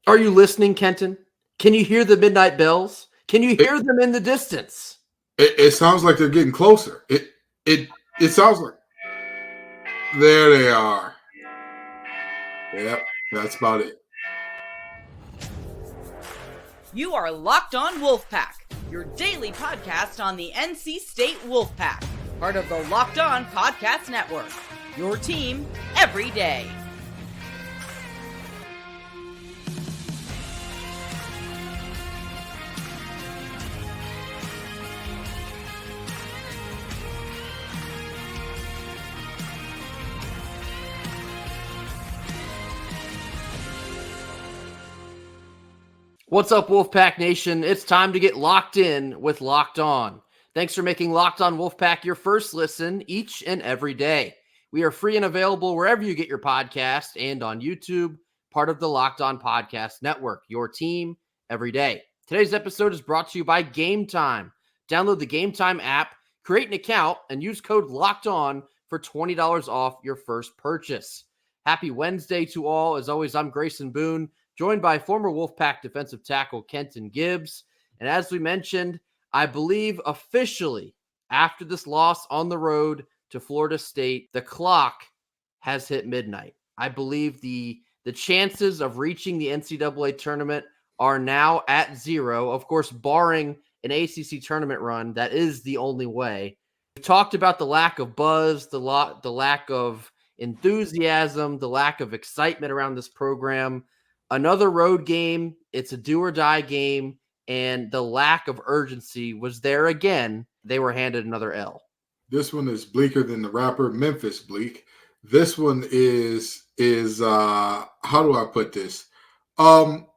Are you listening, Kenton? Can you hear the midnight bells? Can you It, hear them in the distance? it sounds like they're getting closer. It sounds like there they are. Yep, that's about it. You are Locked On Wolfpack, your daily podcast on the NC State Wolfpack, part of the Locked On Podcast Network. Your team every day. What's up, Wolfpack Nation? It's time to get locked in with Locked On. Thanks for making Locked On Wolfpack your first listen each and every day. We are free and available wherever you get your podcast and on YouTube, part of the Locked On Podcast Network, your team every day. Today's episode is brought to you by Gametime. Download the Gametime app, create an account, and use code Locked On for $20 off your first purchase. Happy Wednesday to all. As always, I'm Grayson Boone, joined by former Wolfpack defensive tackle Kenton Gibbs. And as we mentioned, I believe officially after this loss on the road to Florida State, the clock has hit midnight. I believe the chances of reaching the NCAA tournament are now at zero. Of course, barring an ACC tournament run, that is the only way. We talked about the lack of buzz, the lack of enthusiasm, the lack of excitement around this program. Another road game, it's a do or die game, and the lack of urgency was there again. They were handed another L. This one is bleaker than the rapper Memphis Bleak. This one is how do I put this? Our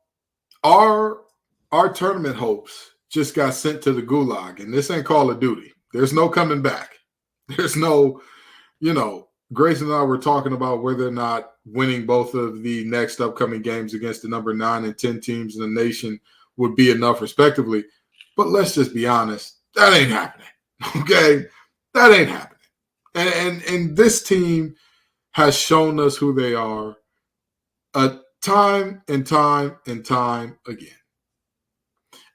tournament hopes just got sent to the gulag, and this ain't Call of Duty. There's no coming back. There's no, Grace and I were talking about whether or not winning both of the next upcoming games against the number 9 and 10 teams in the nation would be enough, respectively. But let's just be honest, that ain't happening. Okay, that ain't happening. And this team has shown us who they are, time and time and time again.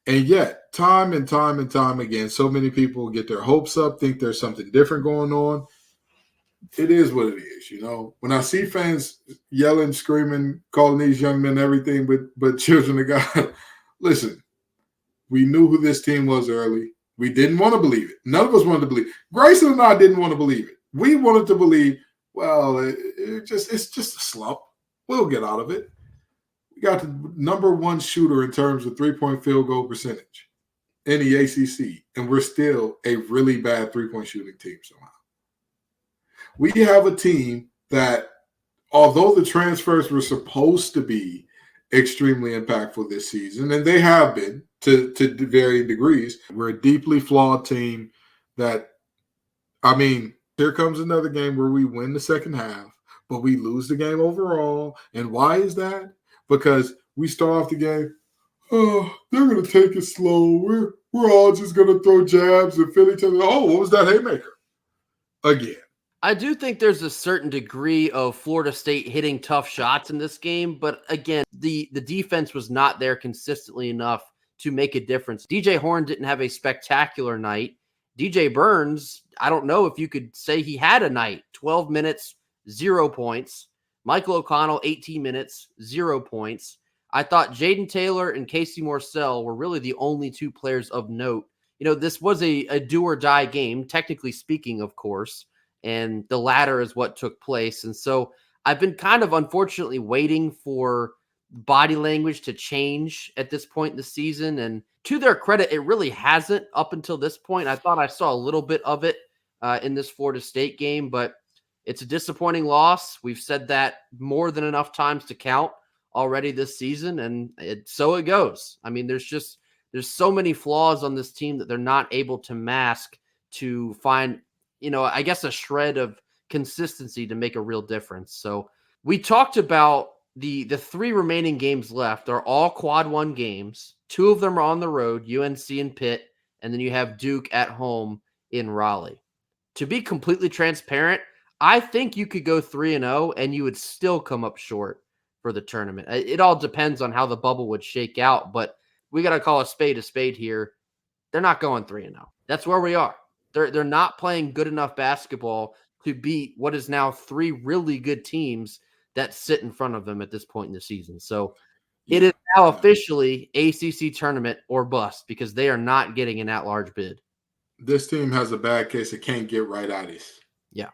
And yet, time and time and time again, so many people get their hopes up, think there's something different going on. It is what it is, When I see fans yelling, screaming, calling these young men everything but children of God, listen, we knew who this team was early. We didn't want to believe it. None of us wanted to believe it. Grayson and I didn't want to believe it. We wanted to believe, well, it's just a slump. We'll get out of it. We got the number one shooter in terms of three-point field goal percentage in the ACC, and we're still a really bad three-point shooting team somehow. We have a team that, although the transfers were supposed to be extremely impactful this season, and they have been to varying degrees, we're a deeply flawed team that, here comes another game where we win the second half, but we lose the game overall. And why is that? Because we start off the game, they're going to take it slow. We're all just going to throw jabs and fill each other. Oh, what was that haymaker? Again. I do think there's a certain degree of Florida State hitting tough shots in this game, but again, the defense was not there consistently enough to make a difference. DJ Horn didn't have a spectacular night. DJ Burns, I don't know if you could say he had a night. 12 minutes, 0 points. Michael O'Connell, 18 minutes, 0 points. I thought Jaden Taylor and Casey Morsell were really the only two players of note. This was a do or die game, technically speaking, of course. And the latter is what took place. And so I've been kind of unfortunately waiting for body language to change at this point in the season. And to their credit, it really hasn't up until this point. I thought I saw a little bit of it in this Florida State game, but it's a disappointing loss. We've said that more than enough times to count already this season. And so it goes. There's so many flaws on this team that they're not able to mask to find I guess a shred of consistency to make a real difference. So we talked about the three remaining games left are all quad one games. Two of them are on the road, UNC and Pitt, and then you have Duke at home in Raleigh. To be completely transparent, I think you could go 3-0 and you would still come up short for the tournament. It all depends on how the bubble would shake out, but we got to call a spade here. They're not going 3-0. That's where we are. They're not playing good enough basketball to beat what is now 3 really good teams that sit in front of them at this point in the season. So it is now officially ACC tournament or bust because they are not getting an at-large bid. This team has a bad case of can't get right-itis. Yeah.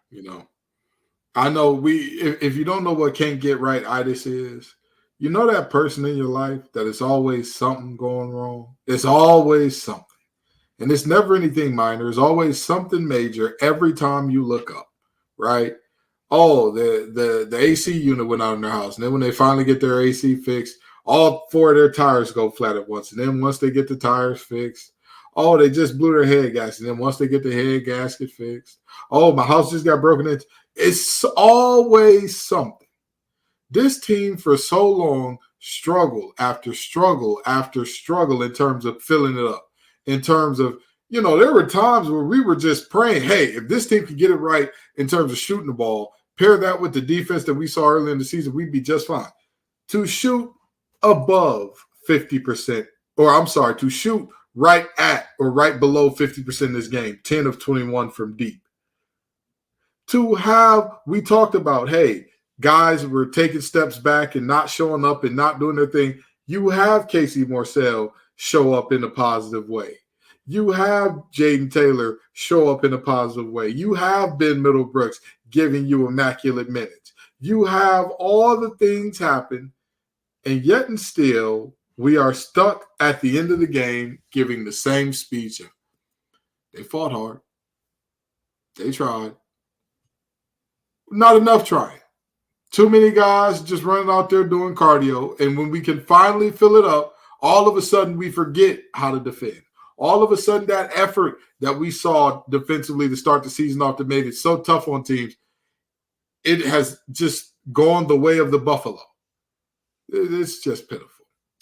I know if you don't know what can't get right-itis is, you know that person in your life that is always something going wrong? It's always something. And it's never anything minor. It's always something major every time you look up, right? Oh, the AC unit went out in their house. And then when they finally get their AC fixed, all 4 of their tires go flat at once. And then once they get the tires fixed, oh, they just blew their head gasket. And then once they get the head gasket fixed, oh, my house just got broken into. It's always something. This team for so long struggled after struggle after struggle in terms of filling it up. In terms of, there were times where we were just praying, hey, if this team could get it right in terms of shooting the ball, pair that with the defense that we saw early in the season, we'd be just fine. To shoot above 50%, to shoot right at or right below 50% in this game, 10 of 21 from deep. We talked about, hey, guys were taking steps back and not showing up and not doing their thing. You have Casey Morcell show up in a positive way. You have Jaden Taylor show up in a positive way. You have Ben Middlebrooks giving you immaculate minutes. You have all the things happen, and yet and still we are stuck at the end of the game giving the same speech. They fought hard. They tried. Not enough trying. Too many guys just running out there doing cardio, and when we can finally fill it up, all of a sudden we forget how to defend. All of a sudden that effort that we saw defensively to start the season off that made it so tough on teams, it has just gone the way of the buffalo. It's just pitiful.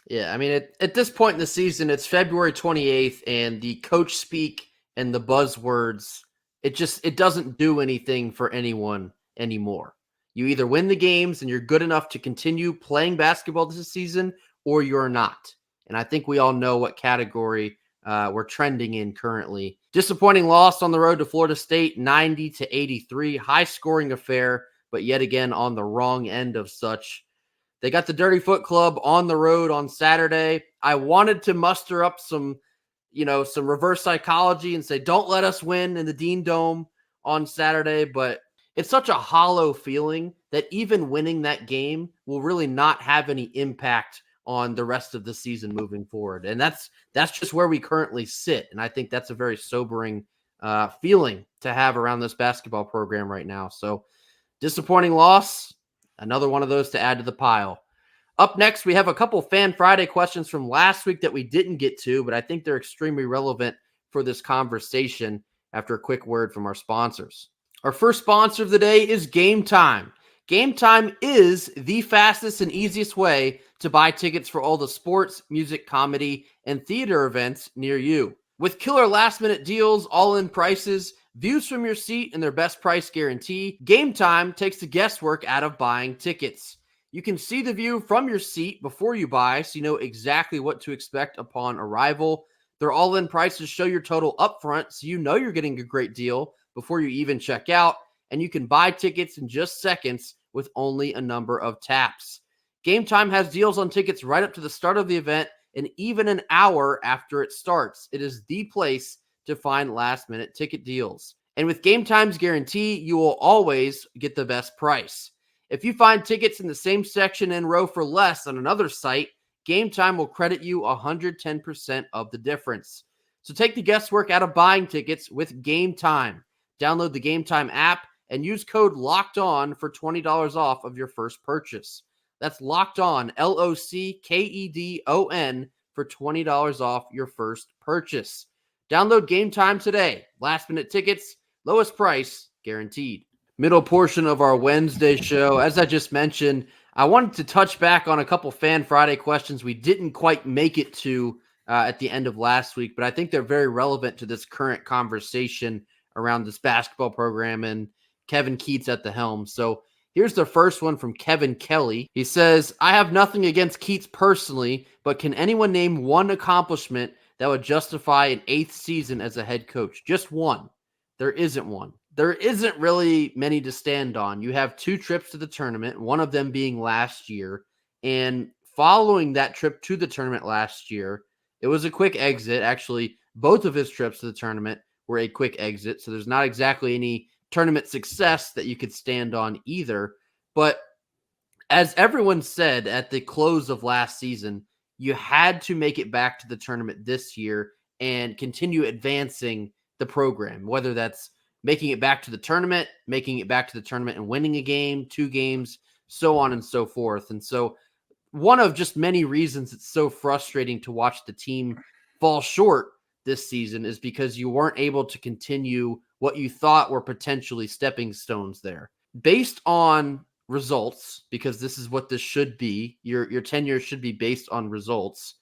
Yeah, I mean, at this point in the season, it's February 28th, and the coach speak and the buzzwords, it doesn't do anything for anyone anymore. You either win the games and you're good enough to continue playing basketball this season, or you're not. And I think we all know what category we're trending in currently. Disappointing loss on the road to Florida State, 90-83. High-scoring affair, but yet again on the wrong end of such. They got the Dirty Foot Club on the road on Saturday. I wanted to muster up some reverse psychology and say, don't let us win in the Dean Dome on Saturday, but it's such a hollow feeling that even winning that game will really not have any impact on the rest of the season moving forward. And that's just where we currently sit. And I think that's a very sobering feeling to have around this basketball program right now. So disappointing loss, another one of those to add to the pile. Up next, we have a couple Fan Friday questions from last week that we didn't get to, but I think they're extremely relevant for this conversation after a quick word from our sponsors. Our first sponsor of the day is Gametime. Gametime is the fastest and easiest way to buy tickets for all the sports, music, comedy, and theater events near you. With killer last-minute deals, all-in prices, views from your seat, and their best price guarantee, Gametime takes the guesswork out of buying tickets. You can see the view from your seat before you buy, so you know exactly what to expect upon arrival. Their all-in prices show your total upfront, so you know you're getting a great deal before you even check out, and you can buy tickets in just seconds with only a number of taps. Gametime has deals on tickets right up to the start of the event and even an hour after it starts. It is the place to find last-minute ticket deals. And with Gametime's guarantee, you will always get the best price. If you find tickets in the same section and row for less on another site, Gametime will credit you 110% of the difference. So take the guesswork out of buying tickets with Gametime. Download the Gametime app and use code LOCKEDON for $20 off of your first purchase. That's Locked On, LOCKEDON, for $20 off your first purchase. Download Gametime today. Last minute tickets, lowest price, guaranteed. Middle portion of our Wednesday show. As I just mentioned, I wanted to touch back on a couple Fan Friday questions we didn't quite make it to at the end of last week, but I think they're very relevant to this current conversation around this basketball program and Kevin Keatts at the helm. So Here's the first one from Kevin Kelly. He says, I have nothing against Keats personally, but can anyone name one accomplishment that would justify an 8th season as a head coach? Just one. There isn't one. There isn't really many to stand on. You have 2 trips to the tournament, one of them being last year. And following that trip to the tournament last year, it was a quick exit. Actually, both of his trips to the tournament were a quick exit. So there's not exactly any tournament success that you could stand on either. But as everyone said at the close of last season, you had to make it back to the tournament this year and continue advancing the program, whether that's making it back to the tournament, making it back to the tournament and winning a game, 2 games, so on and so forth. And so one of just many reasons it's so frustrating to watch the team fall short this season is because you weren't able to continue what you thought were potentially stepping stones there. Based on results, because this is what this should be, your tenure should be based on results.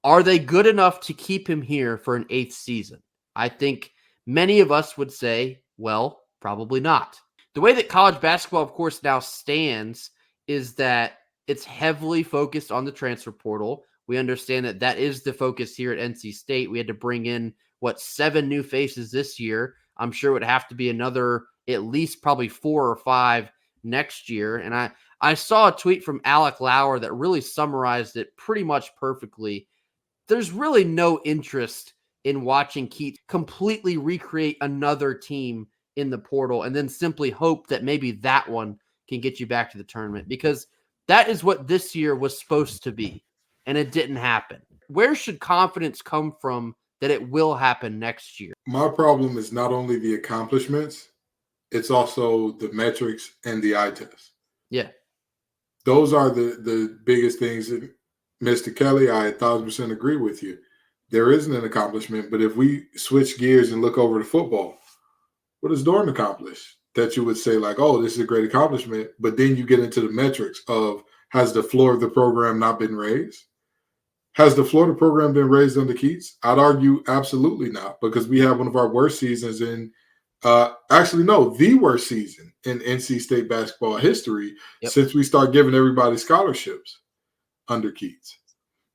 Are they good enough to keep him here for an 8th season? I think many of us would say, well, probably not. The way that college basketball, of course, now stands is that it's heavily focused on the transfer portal. We understand that that is the focus here at NC State. We had to bring in, 7 new faces this year. I'm sure it would have to be another at least probably 4 or 5 next year. And I saw a tweet from Alec Lauer that really summarized it pretty much perfectly. There's really no interest in watching Keats completely recreate another team in the portal and then simply hope that maybe that one can get you back to the tournament, because that is what this year was supposed to be, and it didn't happen. Where should confidence come from that it will happen next year? My problem is not only the accomplishments, it's also the metrics and the eye test. Yeah. Those are the biggest things. And Mr. Kelly, I 1,000% agree with you. There isn't an accomplishment, but if we switch gears and look over to football, what does Dorn accomplish? That you would say like, oh, this is a great accomplishment, but then you get into the metrics of, has the floor of the program not been raised? Has the floor of the program been raised under Keats? I'd argue absolutely not, because we have one of our worst seasons in the worst season in NC State basketball history since we start giving everybody scholarships under Keats.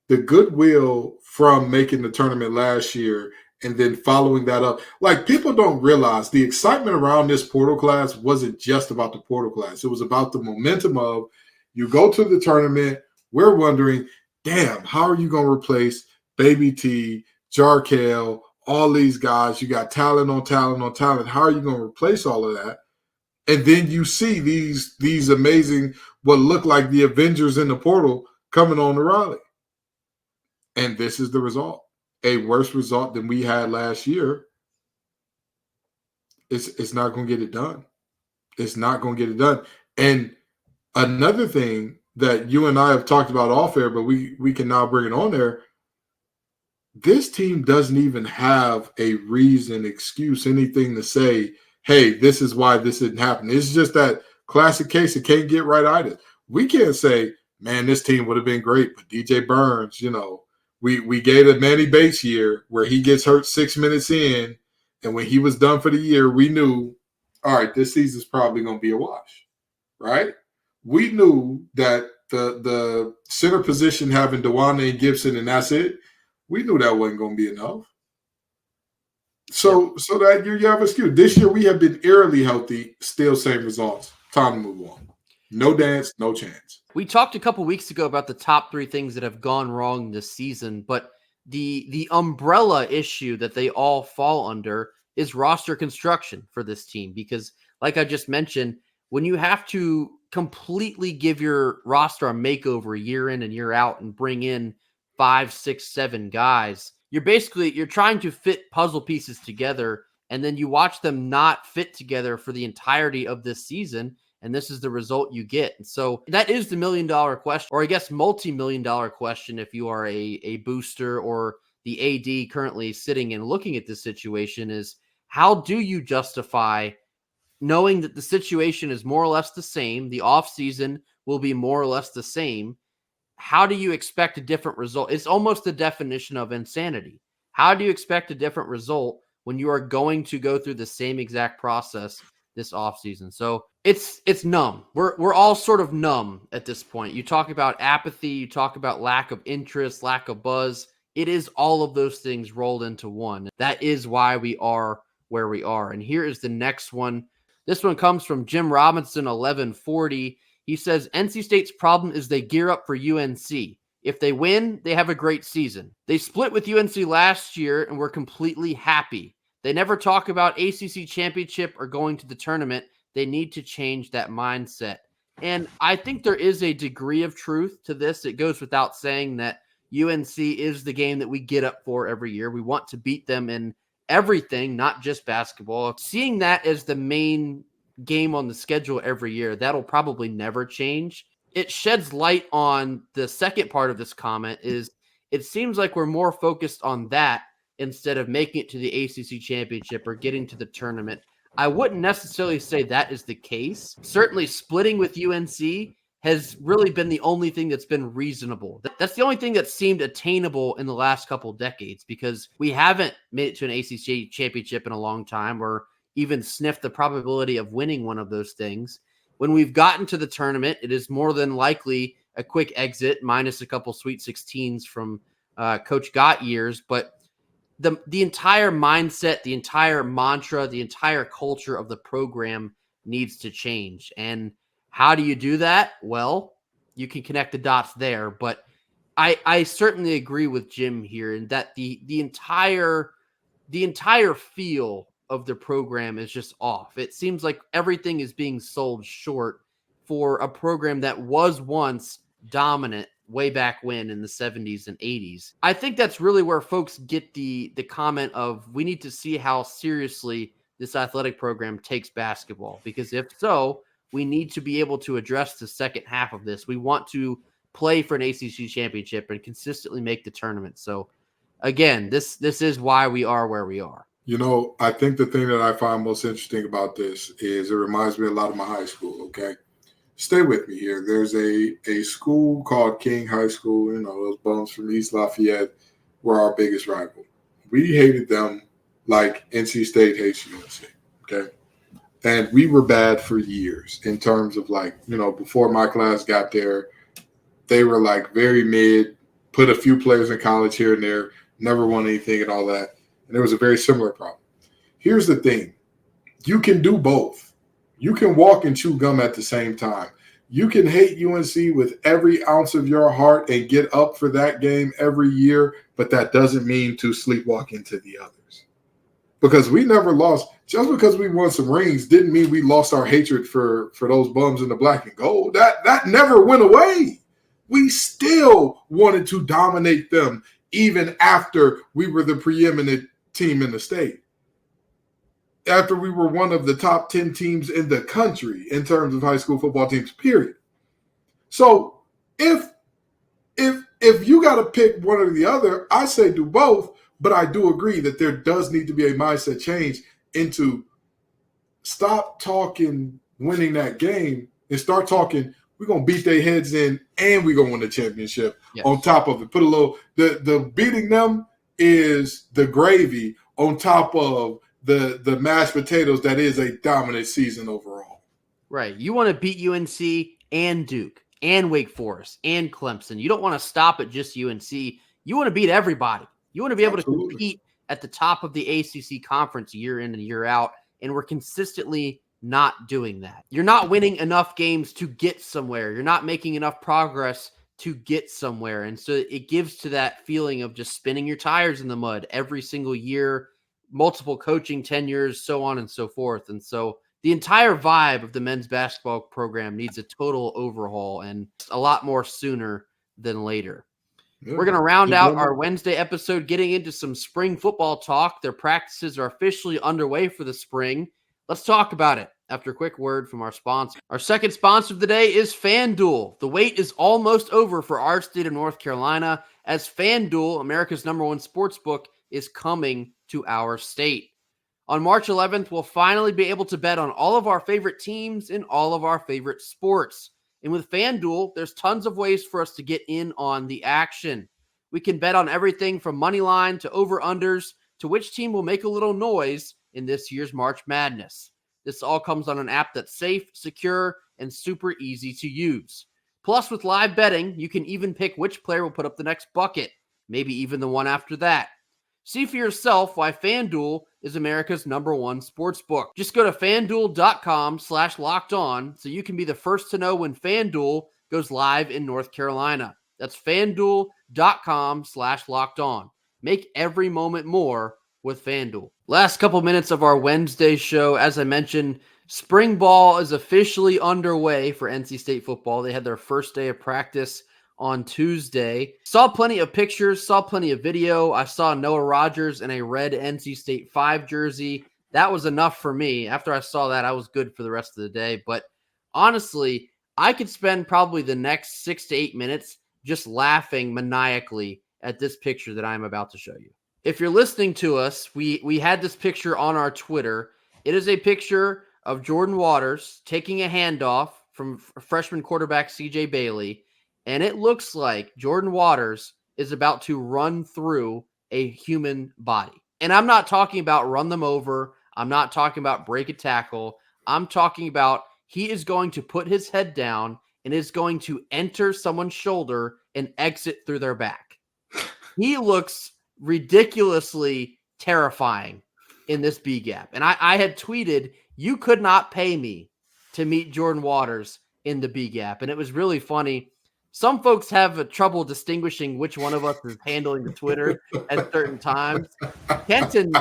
The goodwill from making the tournament last year and then following that up, like, people don't realize the excitement around this portal class wasn't just about the portal class. It was about the momentum of, you go to the tournament, we're wondering, damn, how are you going to replace Baby T, Jarkel, all these guys? You got talent on talent on talent. How are you going to replace all of that? And then you see these amazing, what look like the Avengers in the portal coming on to Raleigh. And this is the result. A worse result than we had last year. It's not going to get it done. It's not going to get it done. And another thing that you and I have talked about off air, but we can now bring it on there. This team doesn't even have a reason, excuse, anything to say, hey, this is why this didn't happen. It's just that classic case of can't get right either. We can't say, man, this team would have been great, but DJ Burns, we gave a Manny Bates year where he gets hurt 6 minutes in, and when he was done for the year, we knew, all right, this season's probably going to be a wash, right? We knew that the center position having DeWanne and Gibson, and that's it. We knew that wasn't going to be enough. So that you have a skew. This year we have been eerily healthy, still same results. Time to move on. No dance, no chance. We talked a couple weeks ago about the top 3 things that have gone wrong this season, but the umbrella issue that they all fall under is roster construction for this team, because like I just mentioned, when you have to completely give your roster a makeover year in and year out and bring in 5, 6, 7 guys, you're trying to fit puzzle pieces together, and then you watch them not fit together for the entirety of this season, and this is the result you get. And so that is the $1 million question, or I guess multi-million-dollar question if you are a booster or the AD currently sitting and looking at this situation, is how do you justify knowing that the situation is more or less the same, the offseason will be more or less the same? How do you expect a different result? It's almost the definition of insanity. How do you expect a different result when you are going to go through the same exact process, this offseason. So it's numb. We're all sort of numb at this point. You talk about apathy, you talk about lack of interest, lack of buzz. It is all of those things rolled into one. That is why we are where we are. And here is the next one. This one comes from Jim Robinson, 1140. He says, NC State's problem is they gear up for UNC. If they win, they have a great season. They split with UNC last year and were completely happy. They never talk about ACC championship or going to the tournament. They need to change that mindset. And I think there is a degree of truth to this. It goes without saying that UNC is the game that we get up for every year. We want to beat them in everything, not just basketball. Seeing that as the main game on the schedule every year, that'll probably never change. It sheds light on the second part of this comment is it seems like we're more focused on that instead of making it to the ACC championship or getting to the tournament. I wouldn't necessarily say that is the case. Certainly splitting with UNC has really been the only thing that's been reasonable. That's the only thing that seemed attainable in the last couple decades because we haven't made it to an ACC championship in a long time or even sniffed the probability of winning one of those things. When we've gotten to the tournament, it is more than likely a quick exit minus a couple Sweet 16s from Coach Gott years. But the entire mindset, the entire mantra, the entire culture of the program needs to change. And how do you do that? Well, you can connect the dots there. But I certainly agree with Jim here in that the entire feel of the program is just off. It seems like everything is being sold short for a program that was once dominant way back when in the 70s and 80s. I think that's really where folks get the comment of we need to see how seriously this athletic program takes basketball, because if so, we need to be able to address the second half of this. We want to play for an ACC championship and consistently make the tournament. So again, this is why we are where we are. You know, I think the thing that I find most interesting about this is it reminds me a lot of my high school, okay? Stay with me here. There's a school called King High School. You know, those bums from East Lafayette were our biggest rival. We hated them like NC State hates UNC, okay? And we were bad for years in terms of like, you know, before my class got there, they were like very mid, put a few players in college here and there, never won anything and all that. And there was a very similar problem. Here's the thing. You can do both. You can walk and chew gum at the same time. You can hate UNC with every ounce of your heart and get up for that game every year, but that doesn't mean to sleepwalk into the others. Because we never lost. Just because we won some rings didn't mean we lost our hatred for those bums in the black and gold. That never went away. We still wanted to dominate them even after we were the preeminent team in the state, after we were one of the top 10 teams in the country in terms of high school football teams, period. So if you got to pick one or the other, I say do both, but I do agree that there does need to be a mindset change into stop talking winning that game and start talking we're going to beat their heads in and we're going to win the championship on top of it. Put a little – the beating them is the gravy on top of the mashed potatoes that is a dominant season overall. Right. You want to beat UNC and Duke and Wake Forest and Clemson. You don't want to stop at just UNC. You want to beat everybody. You want to be able to compete at the top of the ACC conference year in and year out, and we're consistently not doing that. You're not winning enough games to get somewhere. You're not making enough progress to get somewhere. And so it gives to that feeling of just spinning your tires in the mud every single year, multiple coaching tenures, so on and so forth. And so the entire vibe of the men's basketball program needs a total overhaul, and a lot more sooner than later. Yeah. We're going to round out our Wednesday episode getting into some spring football talk. Their practices are officially underway for the spring. Let's talk about it after a quick word from our sponsor. Our second sponsor of the day is FanDuel. The wait is almost over for our state of North Carolina, as FanDuel, America's #1 sportsbook, is coming to our state. On March 11th, we'll finally be able to bet on all of our favorite teams in all of our favorite sports. And with FanDuel, there's tons of ways for us to get in on the action. We can bet on everything from money line to over-unders to which team will make a little noise in this year's March Madness. This all comes on an app that's safe, secure, and super easy to use. Plus, with live betting, you can even pick which player will put up the next bucket, maybe even the one after that. See for yourself why FanDuel is America's #1 sportsbook. Just go to FanDuel.com/lockedon so you can be the first to know when FanDuel goes live in North Carolina. That's FanDuel.com/lockedon. Make every moment more with FanDuel. Last couple minutes of our Wednesday show. As I mentioned, spring ball is officially underway for NC State football. They had their first day of practice on Tuesday. Saw plenty of pictures, saw plenty of video. I saw Noah Rogers in a red NC State 5 jersey. That was enough for me. After I saw that, I was good for the rest of the day. But honestly, I could spend probably the next 6 to 8 minutes just laughing maniacally at this picture that I'm about to show you. If you're listening to us, we had this picture on our Twitter. It is a picture of Jordan Waters taking a handoff from freshman quarterback CJ Bailey. And it looks like Jordan Waters is about to run through a human body. And I'm not talking about run them over. I'm not talking about break a tackle. I'm talking about he is going to put his head down and is going to enter someone's shoulder and exit through their back. He looks ridiculously terrifying in this B gap. And I had tweeted, you could not pay me to meet Jordan Waters in the B gap. And it was really funny. Some folks have trouble distinguishing which one of us is handling the Twitter at certain times. Kenton,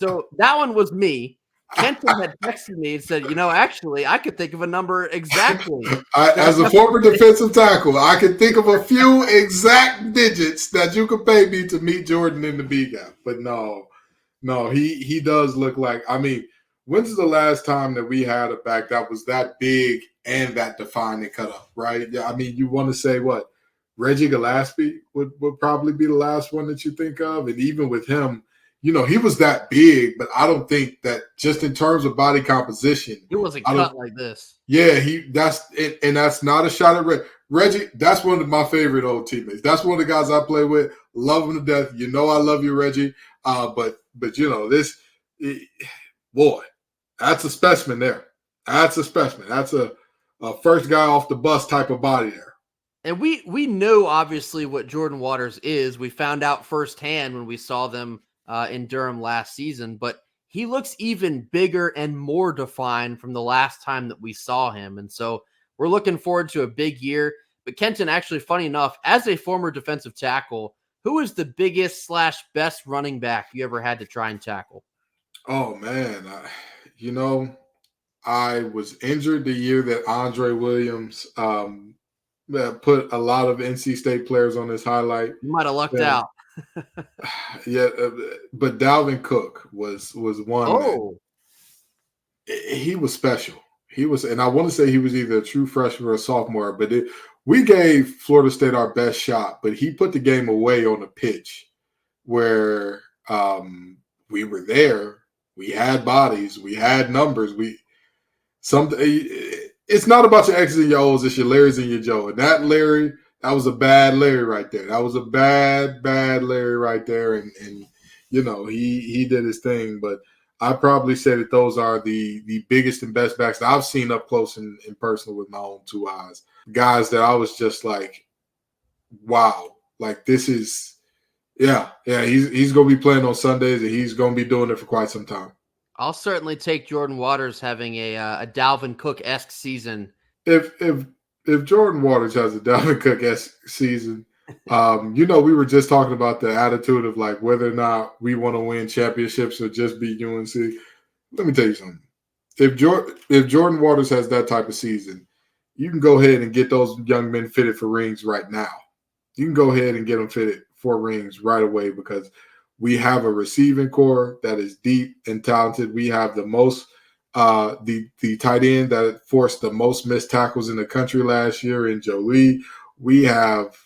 so that one was me. Kenton had texted me and said, actually, I could think of a number exactly. As a former defensive tackle, I can think of a few exact digits that you could pay me to meet Jordan in the B gap. But no, he does look like, when's the last time that we had a back that was that big and that defined and cut up, right? Yeah, you want to say what? Reggie Gillespie would probably be the last one that you think of. And even with him, he was that big, but I don't think that just in terms of body composition. He wasn't cut like this. Yeah, that's not a shot at Reggie. Reggie, that's one of my favorite old teammates. That's one of the guys I play with. Love him to death. I love you, Reggie. But this boy, that's a specimen there. That's a specimen. That's a first guy off the bus type of body there. And we know obviously what Jordan Waters is. We found out firsthand when we saw them in Durham last season, but he looks even bigger and more defined from the last time that we saw him. And so we're looking forward to a big year. But Kenton, actually, funny enough, as a former defensive tackle, who is the biggest / best running back you ever had to try and tackle? Oh, man. I was injured the year that Andre Williams put a lot of NC State players on his highlight. You might have lucked out. Yeah, but Dalvin Cook was one. Oh, he was special. He was, and I want to say he was either a true freshman or a sophomore. But we gave Florida State our best shot, but he put the game away on a pitch where we were there. We had bodies. We had numbers. It's not about your X's and your O's. It's your Larrys and your Joe. And that Larry, that was a bad Larry right there. That was a bad Larry right there. And he did his thing. But I probably say that those are the biggest and best backs that I've seen up close and personal with my own two eyes. Guys that I was just like, wow, like this is, he's going to be playing on Sundays and he's going to be doing it for quite some time. I'll certainly take Jordan Waters having a Dalvin Cook-esque season. If Jordan Waters has a Dalvin Cook-esque season, we were just talking about the attitude of like whether or not we want to win championships or just be UNC. Let me tell you something. If Jordan Waters has that type of season, you can go ahead and get those young men fitted for rings right now. You can go ahead and get them fitted for rings right away because we have a receiving core that is deep and talented. We have the most the tight end that forced the most missed tackles in the country last year in Jolie. We have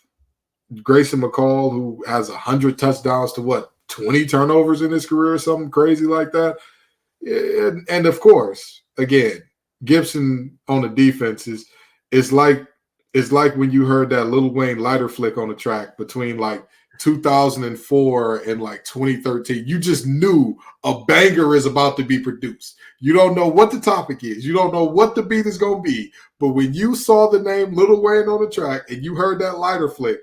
Grayson McCall, who has 100 touchdowns to 20 turnovers in his career or something crazy like that. And of course, again, Gibson on the defense is like when you heard that Lil Wayne lighter flick on the track between like 2004 and like 2013. You just knew a banger is about to be produced. You don't know what the topic is. You don't know what the beat is going to be. But when you saw the name Lil Wayne on the track and you heard that lighter flick,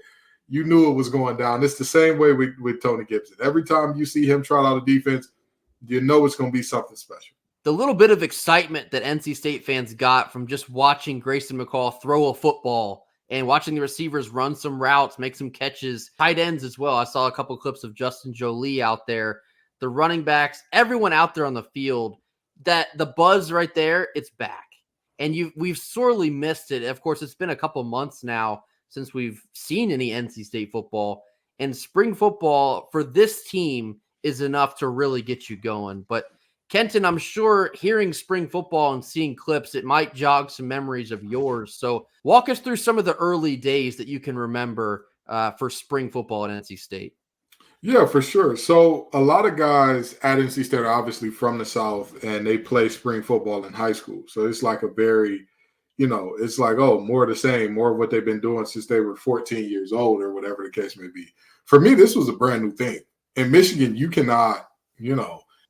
you knew it was going down. It's the same way with Tony Gibson. Every time you see him trot out a defense, you know it's going to be something special. The little bit of excitement that NC State fans got from just watching Grayson McCall throw a football and watching the receivers run some routes, make some catches, tight ends as well. I saw a couple clips of Justin Jolie out there, the running backs, everyone out there on the field, that the buzz right there, it's back. And we've sorely missed it. Of course, it's been a couple months now since we've seen any NC State football. And spring football for this team is enough to really get you going. But Kenton, I'm sure hearing spring football and seeing clips, it might jog some memories of yours. So walk us through some of the early days that you can remember for spring football at NC State. Yeah, for sure. So a lot of guys at NC State are obviously from the South, and they play spring football in high school. So it's like a very, it's like, more of the same, more of what they've been doing since they were 14 years old or whatever the case may be. For me, this was a brand new thing. In Michigan, you cannot,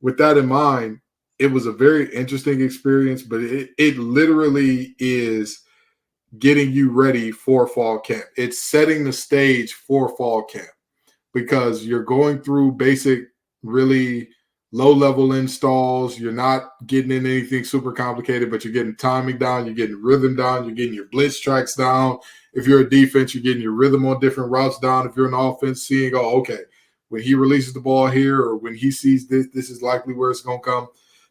with that in mind, it was a very interesting experience, but it literally is getting you ready for fall camp. It's setting the stage for fall camp because you're going through basic, really low-level installs. You're not getting in anything super complicated, but you're getting timing down, you're getting rhythm down, you're getting your blitz tracks down. If you're a defense, you're getting your rhythm on different routes down. If you're an offense, seeing, okay, when he releases the ball here or when he sees this is likely where it's going to come,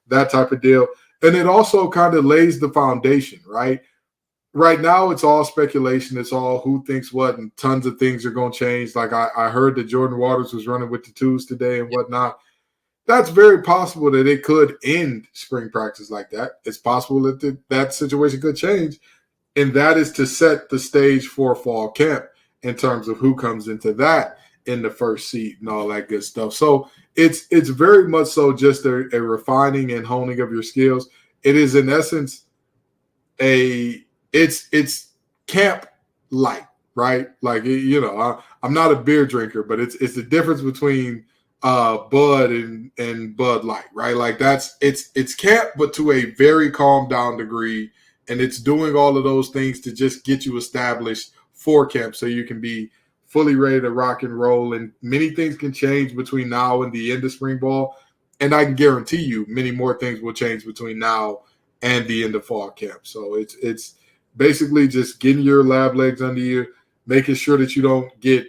that type of deal. And it also kind of lays the foundation, right? Right now, it's all speculation. It's all who thinks what, and tons of things are going to change. Like I heard that Jordan Waters was running with the twos today and whatnot. That's very possible that it could end spring practice like that. It's possible that that situation could change. And that is to set the stage for fall camp in terms of who comes into that in the first seat and all that good stuff. So it's very much so just a refining and honing of your skills. It is in essence it's camp light, right? Like, I'm not a beer drinker, but it's the difference between Bud and Bud Light, right? Like it's camp, but to a very calmed down degree. And it's doing all of those things to just get you established for camp so you can be fully ready to rock and roll. And many things can change between now and the end of spring ball. And I can guarantee you many more things will change between now and the end of fall camp. So it's basically just getting your lab legs under you, making sure that you don't get,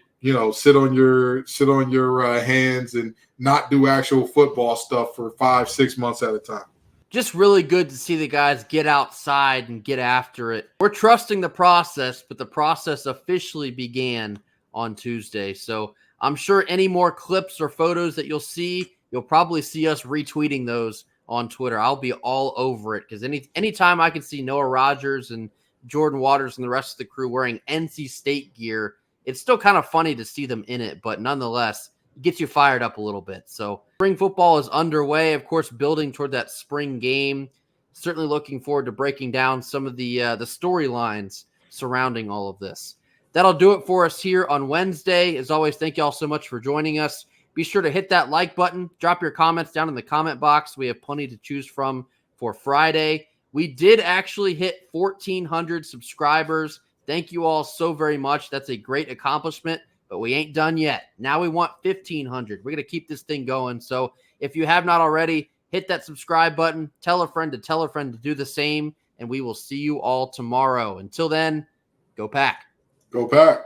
sit on your hands and not do actual football stuff for 5-6 months at a time. Just really good to see the guys get outside and get after it. We're trusting the process, but the process officially began on Tuesday. So I'm sure any more clips or photos that you'll probably see us retweeting those on Twitter. I'll be all over it because anytime I can see Noah Rogers and Jordan Waters and the rest of the crew wearing NC State gear, it's still kind of funny to see them in it, but nonetheless, it gets you fired up a little bit. So spring football is underway, of course, building toward that spring game. Certainly looking forward to breaking down some of the storylines surrounding all of this. That'll do it for us here on Wednesday. As always, thank you all so much for joining us. Be sure to hit that like button. Drop your comments down in the comment box. We have plenty to choose from for Friday. We did actually hit 1,400 subscribers. Thank you all so very much. That's a great accomplishment, but we ain't done yet. Now we want 1,500. We're going to keep this thing going. So if you have not already, hit that subscribe button. Tell a friend to do the same, and we will see you all tomorrow. Until then, go Pack. Go Pack.